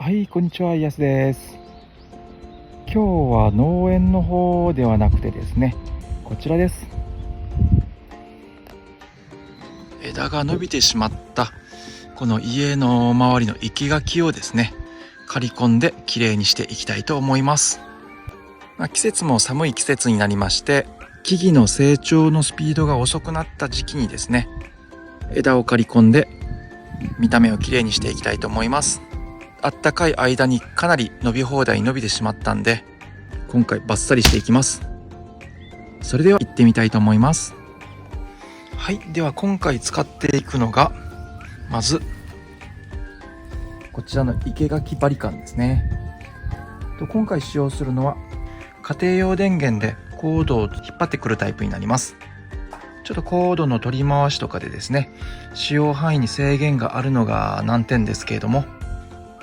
はい、こんにちは、ヤスです。今日は農園の方ではなくてですね、こちらです。枝が伸びてしまったこの家の周りの生垣をですね、刈り込んできれいにしていきたいと思います。季節も寒い季節になりまして、木々の成長のスピードが遅くなった時期にですね、枝を刈り込んで見た目をきれいにしていきたいと思います。あったかい間にかなり伸び放題に伸びてしまったんで、今回バッサリしていきます。それでは行ってみたいと思います。はい、では今回使っていくのが、まずこちらの生垣バリカンですね。今回使用するのは家庭用電源でコードを引っ張ってくるタイプになります。ちょっとコードの取り回しとかでですね、使用範囲に制限があるのが難点ですけれども、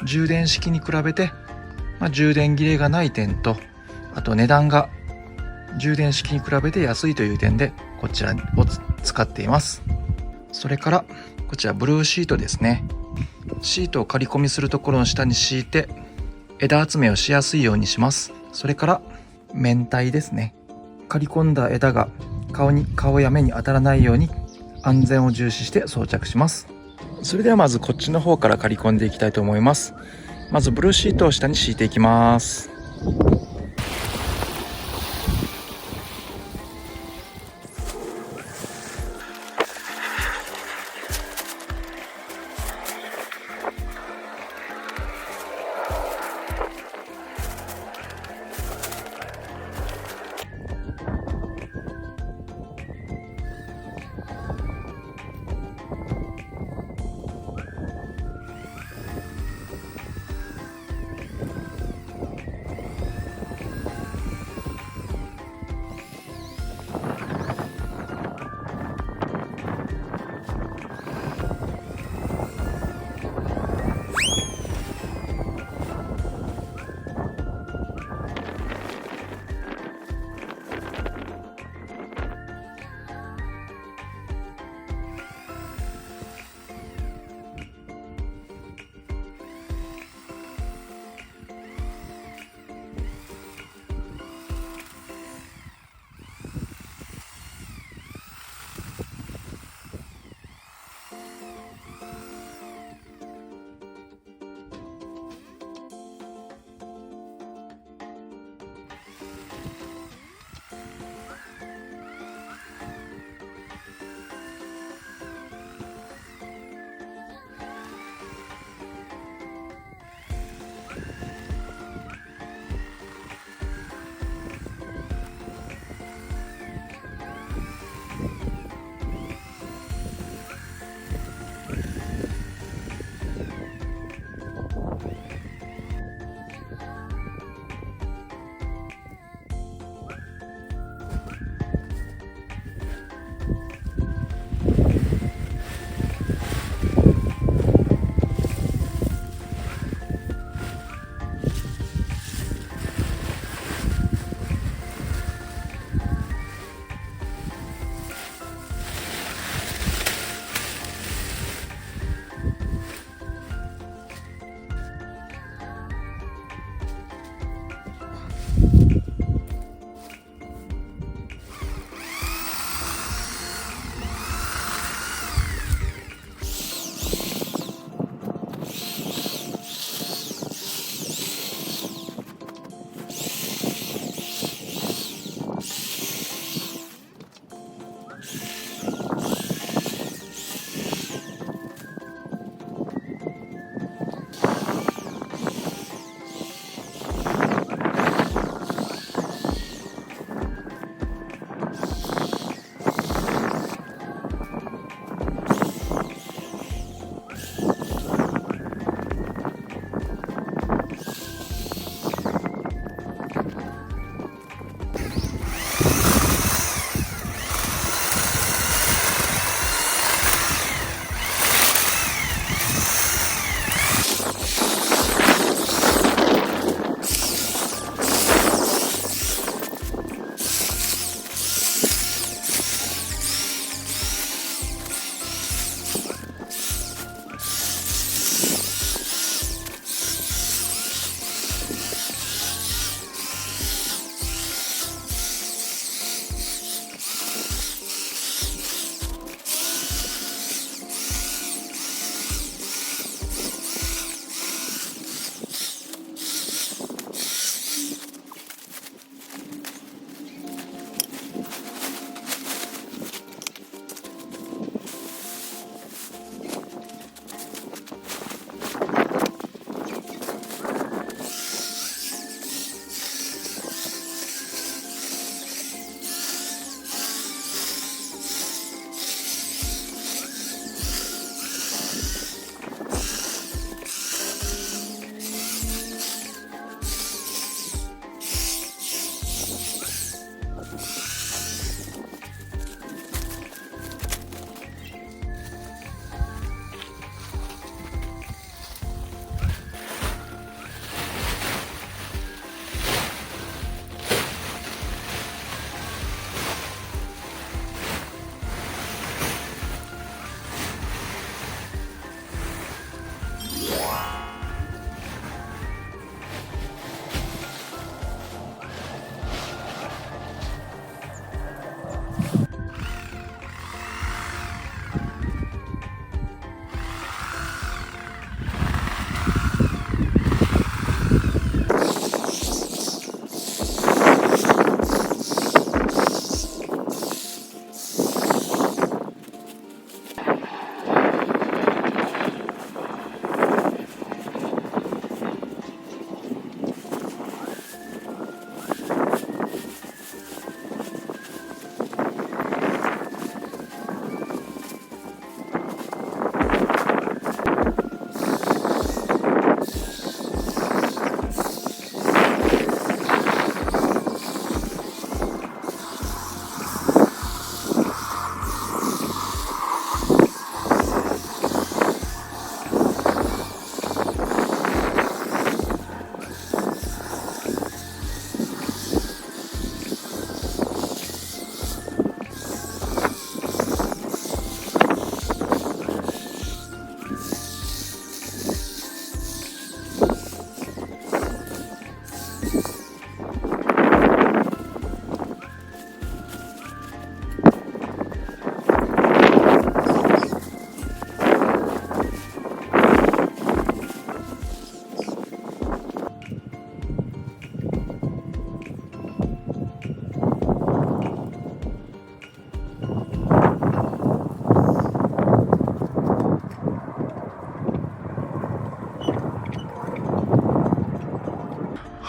充電式に比べて、充電切れがない点と、あと値段が充電式に比べて安いという点でこちらを使っています。それからこちらブルーシートですね。シートを刈り込みするところの下に敷いて枝集めをしやすいようにします。それから面体ですね。刈り込んだ枝が顔や目に当たらないように安全を重視して装着します。それではまずこっちの方から刈り込んでいきたいと思います。まずブルーシートを下に敷いていきます。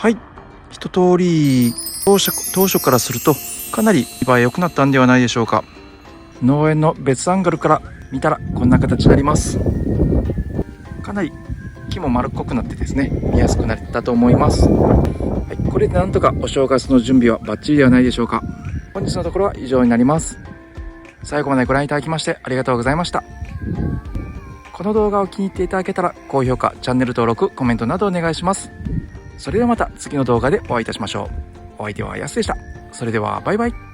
はい、一通り当初からするとかなり見栄え良くなったんではないでしょうか。農園の別アングルから見たらこんな形になります。かなり木も丸っこくなってですね、見やすくなったと思います。はい、これでなんとかお正月の準備はバッチリではないでしょうか。本日のところは以上になります。最後までご覧いただきましてありがとうございました。この動画を気に入っていただけたら高評価、チャンネル登録、コメントなどお願いします。それではまた次の動画でお会いいたしましょう。お相手はやすでした。それではバイバイ。